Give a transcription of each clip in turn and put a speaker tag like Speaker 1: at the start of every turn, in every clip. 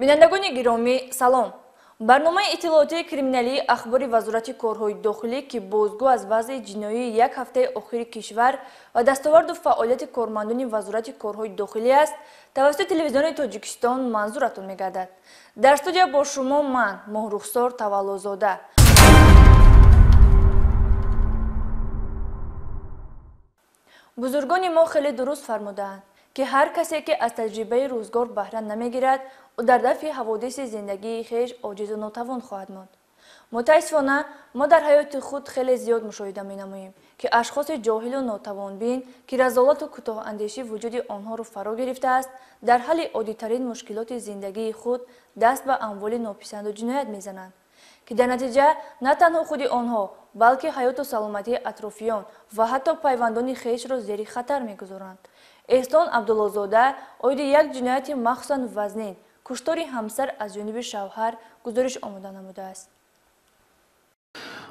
Speaker 1: بینندگان گرامی سلام. برنامه اطلاعاتی کریمینالی اخبار وزارت کارهای داخلی که بازگو از وضع جنایی یک هفته اخیر کشور و دستاورد و فعالیت کارمندان وزارت کارهای داخلی است توسط تلویزیون تاجیکستان منظورتون می‌گردد. در استودیو با شما من مهرخسار تولوزاده. بزرگان ما خیلی درست فرمودند که هر کسی که از تجربه روزگار بهره نمیگیرد او در دفع حوادث زندگی خویش عاجز و ناتوان خواهد ماند. متاسفانه ما در حیات خود خیلی زیاد مشاهده می‌نماییم که اشخاص جاهل و ناتوان بین که رذالت و کوتاه اندیشی وجود آنها را فرا گرفته است در حل عادی‌ترین مشکلات زندگی خود دست به اموال ناپسند و جنایت می‌زنند که در نتیجه نه تنها خود آنها بلکه حیات و سلامتی اطرافیان و حتی پیوندان خویش را زیر خطر می‌گذارند. احسان عبدالله‌زاده عاید یک جنایت مخصوصاً وزنین کشتار همسر از جانب شوهر گزارش آمده نموده است.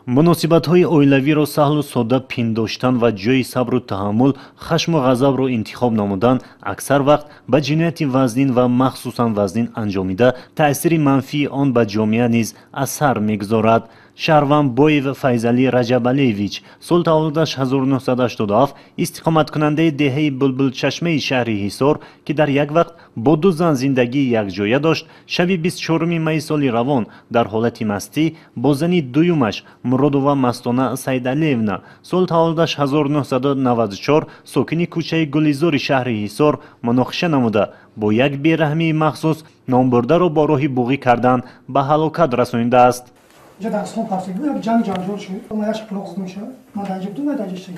Speaker 2: مناسبت‌های اویلوی را سهل و ساده پنداشتن و جای صبر و تحمل، خشم و غضب را انتخاب نمودن اکثر وقت به جنایت وزنین و مخصوصاً وزنین انجامیده تأثیر منفی آن به جامعه نیز اثر می‌گذارد. شهروند بویو فیضعلی رجب‌علیویچ سال تولدش 1987 استقامت کننده دهه بلبل چشمه شهر حصار که در یک وقت با دو زن زندگی یک جایه داشت، شب 24 می سال روان در حالت مستی با زن دویمش مرادووا مستانه سیدعلیونا سال تولدش 1994 ساکن کوچه گلیزار شهر حصار مناقشه نموده با یک بیرحمی مخصوص نامبرده را با راه بوغی کردن به هلاکت رسانیده است.
Speaker 3: اینجا دستان پرسید یک جنجال شد ما یک پلاک زدم شد ما در اینجا دو نداشت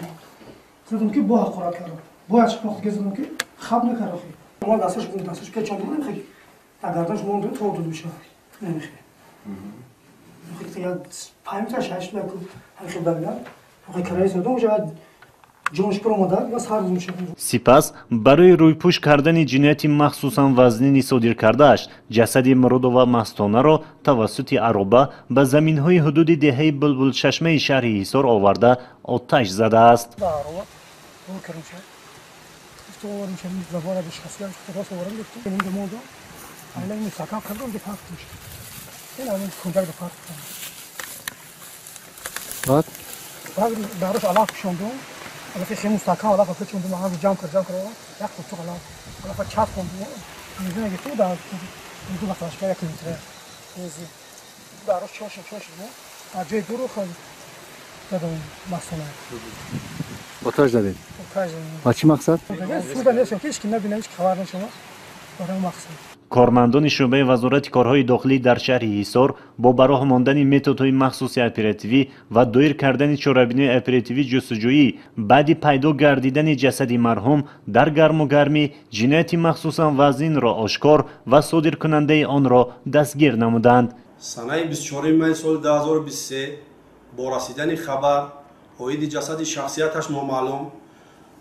Speaker 3: زدم که با خوراک کردم با یک پلاک زدم که خواب نکرد ما دستش که چند دیدم خیلی اگردش مونده تو دو میشه نمیخه خیلی یک پایین شش نکو خیلی بگم خیلی کرای زدم اونجا جونش پروموداد و سر میشه.
Speaker 2: سپس برای رویپوش کردن جنایت مخصوصاً وزنین صادر کرده‌اش جسد مرادووا مستانه را توسط عربه به زمین‌های حدود دهه بلبل چشمه شهر حصار آورده آتش زده است.
Speaker 3: حالا که خیلی مستقیم حالا فقط چون ما هم جام کردیم یک تو حالا فقط چاپ کنیم میدونه که تو دار میدونه مثلا شکایت کنیم چیزی داروش چوش نه اجای دورو خیلی دادم مسئله
Speaker 4: آتش زدید با چی مقصد؟
Speaker 3: سود نیست که هیچ کی نبینه هیچ خبر نشه برای مقصد
Speaker 2: کارمندان شعبه وزارت کارهای داخلی در شهر حصار با براه ماندن متدهای مخصوص اپراتیوی و دایر کردن چاره‌بینی اپراتیوی جستجویی بعد پیدا گردیدن جسد مرحوم در گرم و گرمی جنایت مخصوصاً وزنین را آشکار و صادر کننده آن را دستگیر نمودند.
Speaker 5: سنه 24 می سال 2023 با رسیدن خبر عاید جسد شخصیتش نامعلوم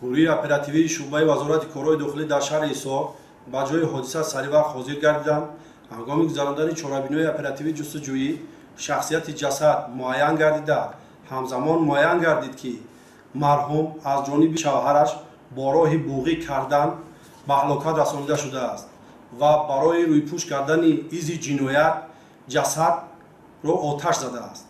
Speaker 5: روی اپراتیوی شعبه وزارت کارهای داخلی در شهر حصار با جای حادثه سریع حاضر گردیدند. هنگام گذراندن چاره‌بینی اپراتیوی جستجویی شخصیت جسد معین گردیده همزمان معین گردید که مرحوم از جانب شوهرش با راه بوغی کردن به هلاکت رسانیده شده است و برای رویپوش کردن ایز جنایت جسد را آتش زده است.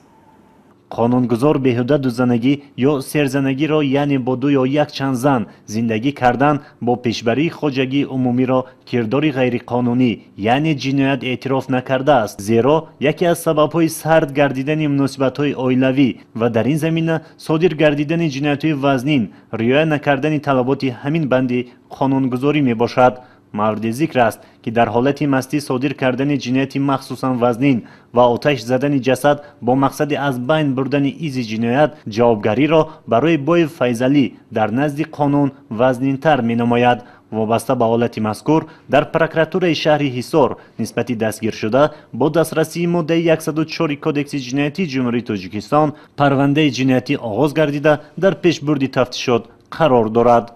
Speaker 2: قانونگذار بهوده دوزنگی یا سرزنگی را یعنی با دو یا یک چند زن زندگی کردن با پیشبری خواجگی عمومی را کرداری غیرقانونی یعنی جنایت اعتراف نکرده است، زیرا یکی از سبب‌های سرد گردیدن مناسبت‌های عائلوی و در این زمینه صادر گردیدن جنایت‌های وزنین رعایت نکردن طلبات همین بند قانونگذاری میباشد. مورد ذکر است که در حالت مستی صادر کردن جنایت مخصوصاً وزنین و آتش زدن جسد با مقصد از بین بردن ایز جنایت جوابگری را برای بویو فیضعلی در نزد قانون وزنین‌تر می‌نماید. وابسته به حالت مذکور در پروکراتور شهر حصار نسبت دستگیر شده با دسترسی ماده 104 کدکس جنایتی جمهوری تاجیکستان پرونده جنایتی آغاز گردیده در پیشبرد تفتیشات قرار دارد.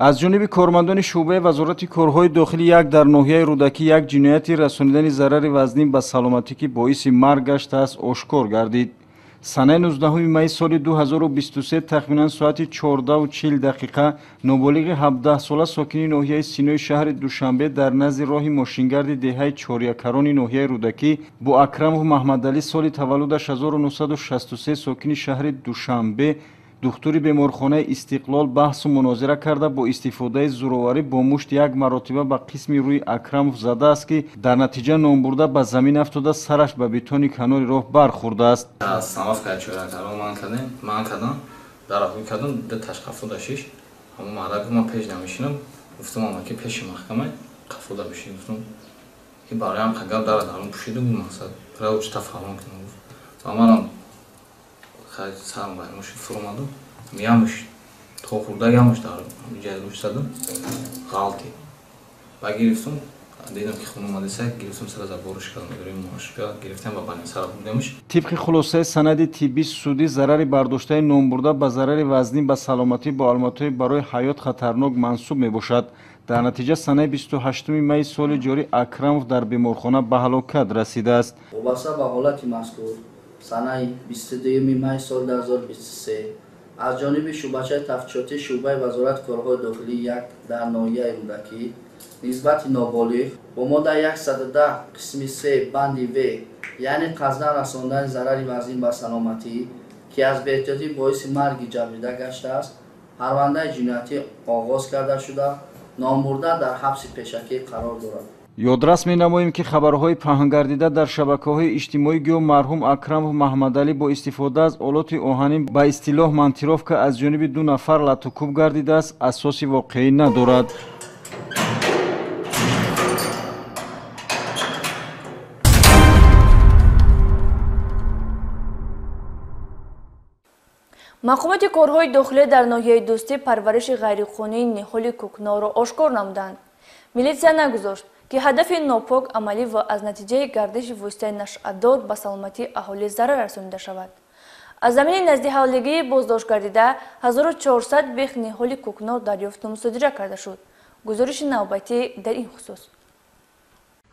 Speaker 4: از جانب کارمندان شعبه وزارت کارهای داخلی یک در ناحیه رودکی یک جنایت رسانیدن ضرر وزنی به سلامتی که باعث مرگ گشته است آشکار گردید. санаи 19 майи соли 2023 тахминан соати 14:40 ноболиғи 17-сола сокини ноҳияи синои шаҳри душанбе дар назди роҳи мошингарди деҳаи чорякарони ноҳияи рӯдакӣ бо Акрамов Маҳмадалӣ соли таваллудаш 1963 сокини шаҳри Душанбе духтури беморхонаи Истиқлол баҳсу мунозира карда бо истифодаи зӯроварӣ бо мушт як маротиба ба қисми рӯи Акрамов задааст ки дар натиҷа номбурда ба замин афтода сараш ба бетони канори роҳ бархӯрдааст.
Speaker 6: Остановка чорякарон ман кардам, дарахӯй кардам, деташ қафлудашиш. Ама маъраги ман пеш намешинам. Гуфтам амаки пеши маҳкама қафлуда бишин. Гуфтам ки бароям қагал дарон пушиду мақсад. Равч тафаҳмон кунам. Амарам خرج سام باید فرمادم میامش تو خورده یامش دارم جای روش زدم غلطی و گرفتم دیدم که خونم اومده سگ گرفتم سر از بورش کردم بریم مشکل گرفتم و بانی سر بودمش
Speaker 4: طبق خلاصه سند طبی سودی ضرر برداشته نمبرده به ضرر وزنی به سلامتی با علامت‌های برای حیات خطرناک منسوب میباشد. در نتیجه سنه 28 می سال جاری اکرمов در بیمارخانه به هلاکت رسیده است.
Speaker 7: وابسته به حالت مذکور سنه 22 مای سال 2023 از جانب شعبه‌چه تفتیشاتی شعبه وزارت کارهای داخلی یک در ناحیه رودکی نسبت نابالغ با ماده 110 قسم 3 بند و یعنی قصداً رساندن ضرر وزین به سلامتی که از بی‌احتیاطی باعث مرگ جبریده گشته است پرونده جنایتی آغاز کرده شده نامبرده در حبس پیشکی قرار دارد.
Speaker 4: یادرس می نماییم که خبرهای پنهان گردیده در شبکه‌های اجتماعی گویا مرحوم اکرمov محمدعلی با استفاده از آلات آهنین به اصطلاح منطیروفکا از جانب دو نفر لطوکوب گردیده است اساس واقعی ندارد.
Speaker 1: мақомоти корҳои дохилӣ дар ноҳияи дӯстӣ парвариши ғайриқонунии ниҳоли кӯкнорро ошкор намуданд. Милитсия нагузошт ки ҳадафи нопок амалӣ ва аз натиҷаи гардиши воситаи нашъатдор ба саломатии аҳолӣ зарар расонида шавад. аз замини наздиҳавлигии боздошт гардида 1400 бех ниҳоли кӯкнор дарёфту мусодира карда шуд. гузориши навбатӣ дар ин хусус.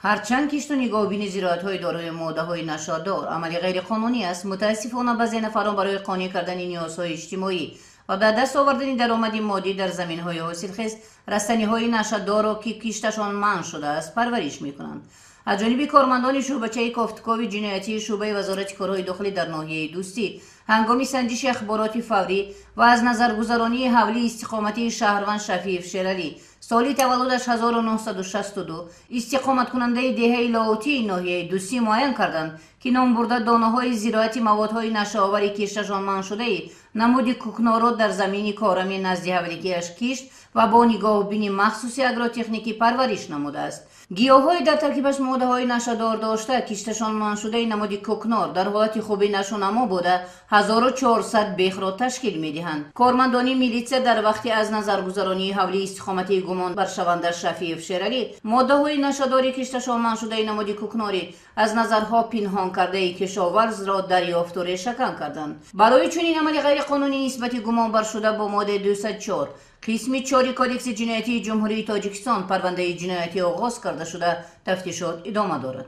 Speaker 8: ҳарчанд кишту нигоҳубини зироатҳои дорои моддаҳои нашъатдор амали ғайриқонунӣ аст, мутаассифона баъзе нафарон барои қонӣ кардани ниёзҳои иҷтимоӣ ва ба даст овардани даромади моддӣ дар заминҳои ҳосилхез растаниҳои нашъатдорро ки кишташон манъ шудааст парвариш мекунанд. аз ҷониби кормандони шӯъбачаи кофткови ҷиноятии шӯъбаи вазорати корҳои дохилӣ дар ноҳияи дӯстӣ ҳангоми санҷиши ахбороти фаврӣ ва аз назаргузаронии ҳавлии истиқоматии шаҳрванд Шафиев Шералӣ соли таваллудаш 1962 истиқоматкунандаи деҳаи лоотии ноҳияи дӯстӣ муайян карданд ки номбурда донаҳои зироати маводҳои нашаовари кишташон манъшудаи намуди кӯкнорро дар замини корами назди ҳавлигиаш кишт ва бо нигоҳубини махсуси агротехникӣ парвариш намудааст. гиёҳҳои дар таркибаш моддаҳои нашъатдор дошта кишташон манъшудаи намуди кӯкнор дар ҳолати хубӣ нашунамо буда 1400 бехро ташкил медиҳанд. кормандони милитсия дар вақти аз назаргузаронии ҳавлии истиқоматии гумон бар шаванда Шафиев Шералӣ моддаҳои нашъатдори кишташон манъшудаи намуди кӯкнорӣ аз назарҳо пинҳон кардаи кишоварзро дарёфту решакан карданд. барои чунин амали ғайриқонунӣ нисбати гумонбаршуда бо моддаи 204 қисми 4 кодекси ҷиноятии ҷумҳурии Тоҷикистон парвандаи ҷиноятӣ оғоз карда шуда тафтишот идома дорад.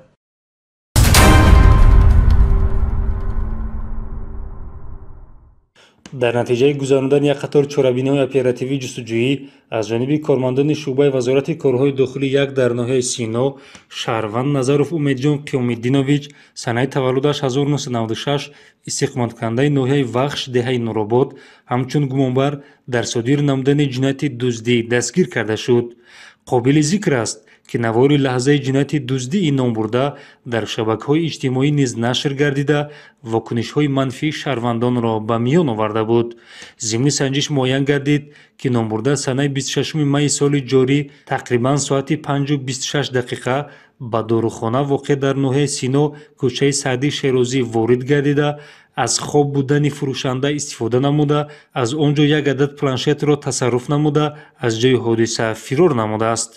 Speaker 9: дар натиҷаи гузарондани як қатор чорабиниҳои оперативии ҷустуҷӯӣ аз ҷониби кормандони шӯъбаи вазорати корҳои дохилӣ як дар ноҳияи Сино Шаҳрванд Назаров Умедҷон Қиёмиддинович санаи таваллудаш 1996 истиқоматкунандаи ноҳияи Вахш деҳаи Нуробод ҳамчун гумонбар дар содир намудани ҷинояти дуздӣ дастгир карда шуд. қобили зикр аст ки навори лаҳзаи ҷинояти дуздии номбурда дар шабакаҳои иҷтимоӣ низ нашр гардида вокунишҳои манфии шаҳрвандонро ба миён оварда буд. зимни санҷиш муайян гардид ки номбурда санаи 26 майи соли ҷорӣ тақрибан соати 5:26 ба дорухона воқеъ дар ноҳияи Сино кӯчаи Саъди Шерозӣ ворид гардида аз хоб будани фурӯшанда истифода намуда аз он ҷо як адад планшетро тасарруф намуда аз ҷои ҳодиса фирор намудааст.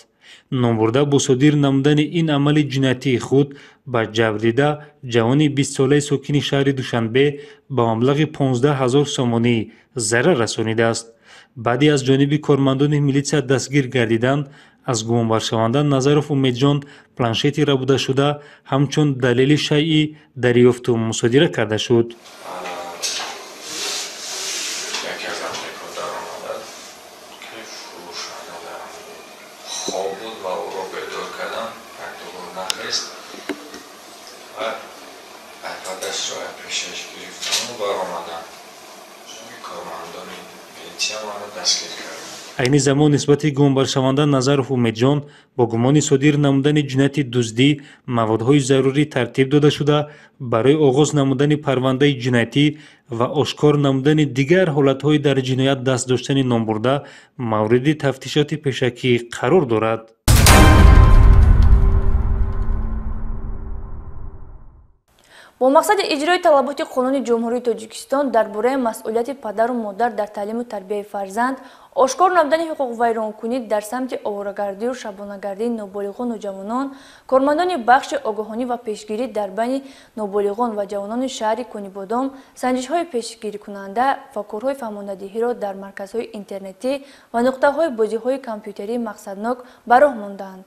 Speaker 9: номбурда бо содир намудани ин амали ҷиноятии худ ба ҷабрида ҷавони 20-солаи сокини шаҳри Душанбе ба маблағи 15 000 сомонӣ зарар расонидааст. баъди аз ҷониби кормандони милитсия дастгир гардидан аз гумонбаршаванда Назаров Умедҷон планшети рабудашуда ҳамчун далели шайъӣ дарёфту мусодира карда шуд.
Speaker 10: دست را پیشش گرفتم و برآمدم. کارمندان پنسیون را دستگیر کردم.
Speaker 9: عین زمان نسبت گمبرشونده نظرов умедҷон бо гумони содир намудани ҷинояти дуздӣ маводҳои зарурӣ тартиб дода шуда барои оғоз намудани парвандаи ҷиноятӣ ва ошкор намудани дигар ҳолатҳои дар ҷиноят даст доштани номбурда мавриди тафтишоти пешакӣ қарор дорад.
Speaker 1: бо мақсади иҷрои талаботи қонуни ҷумҳурии тоҷикистон дар бораи масъулияти падару модар дар таълиму тарбияи фарзанд, ошкор намудани ҳуқуқвайронкунӣ дар самти оварагардию шабонагардии ноболиғону ҷавонон, кормандони бахши огоҳонӣ ва пешгирӣ дар байни ноболиғон ва ҷавонони шаҳри Кунибодом санҷишҳои пешгирикунанда факторҳои фаҳмондадиҳиро дар марказҳои интернетӣ ва нуқтаҳои бозиҳои компютерии мақсаднок ба роҳ монданд.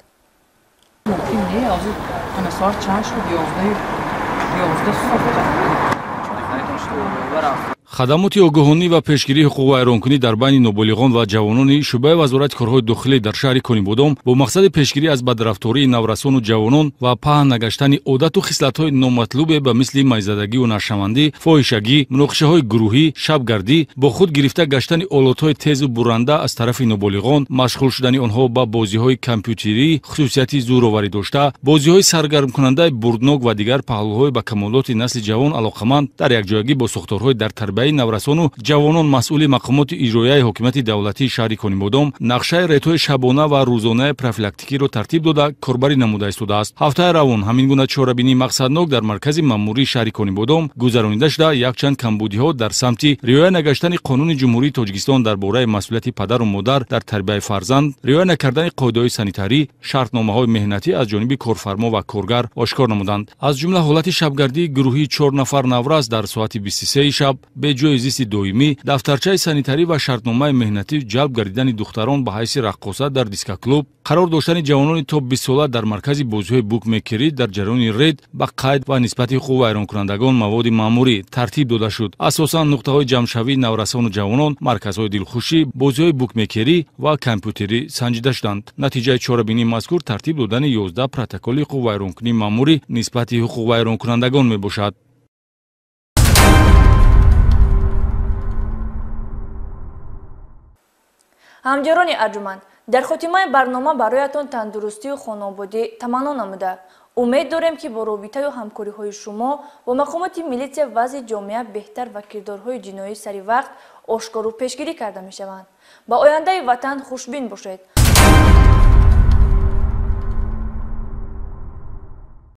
Speaker 11: хадамоти огоҳонӣ ва пешгирии ҳуқуқвайронкунӣ дар байни ноболиғон ва ҷавонони шӯъбаи вазорати корҳои дохилӣ дар шаҳри Конибодом бо мақсади пешгирӣ аз бадрафтории наврасону ҷавонон ва паҳн нагаштани одату хислатҳои номатлубе ба мисли майзадагию нашавандӣ, фоҳишагӣ, муноқишаҳои гурӯҳӣ, шабгардӣ, бо худ гирифта гаштани олатҳои тезу бурранда аз тарафи ноболиғон, машғул шудани онҳо ба бозиҳои компютерӣ хусусияти зӯроварӣ дошта, бозиҳои саргармкунандаи бурднок ва дигар паҳлӯҳои ба камолоти насли ҷавон алоқаманд дар якҷоягӣ бо сохторҳои дар тарбияи наврасону ҷавонон масъули мақомоти иҷроияи ҳокимияти давлатии шаҳри Конибодом нақшаи ретҳои шабона ва рӯзонаи профилактикиро тартиб дода корбарӣ намуда истодааст. ҳафтаи равон ҳамин гуна чорабинии мақсаднок дар маркази маъмурии шаҳри Конибодом гузаронида шуда якчанд камбудиҳо дар самти риоя нагаштани қонуни ҷумҳурии Тоҷикистон дар бораи масъулияти падару модар дар тарбияи фарзанд, риоя накардани қоидаҳои санитарӣ, шартномаҳои меҳнатӣ аз ҷониби корфармо ва коргар ошкор намуданд. аз ҷумла ҳолати шабгардии гурӯҳи 4 нафар наврас дар соати 23 шаб беҷои зисти доимӣ, дафтарчаи санитарӣ ва шартномаи меҳнатӣ ҷалб гардидани духтарон ба ҳайси раққоса дар дискаклуб, қарор доштани ҷавонони то 20 сола дар маркази бозиҳои букмекерӣ дар ҷараёни рейд ба қайд ва нисбати ҳуқуқвайронкунандагон маводи маъмурӣ тартиб дода шуд. асосан нуқтаҳои ҷамъшавии наврасону ҷавонон, марказҳои дилхушӣ, бозиҳои букмекерӣ ва компютерӣ санҷида шуданд. натиҷаи чорабинии мазкур тартиб додани 11 протоколи ҳуқуқвайронкунии маъмурӣ нисбати ҳуқуқвайронкунандагон мебошад.
Speaker 1: ҳамҷирони арҷуманд, дар хотимаи барнома бароятон тандурустию хонободӣ таманно намуда. умед дорем ки бо робитаю ҳамкориҳои шумо бо мақомоти милитсия вазъи ҷомеа беҳтар ва кирдорҳои ҷиноӣ сари вақт ошкору пешгирӣ карда мешаванд. ба ояндаи ватан хушбин бошед.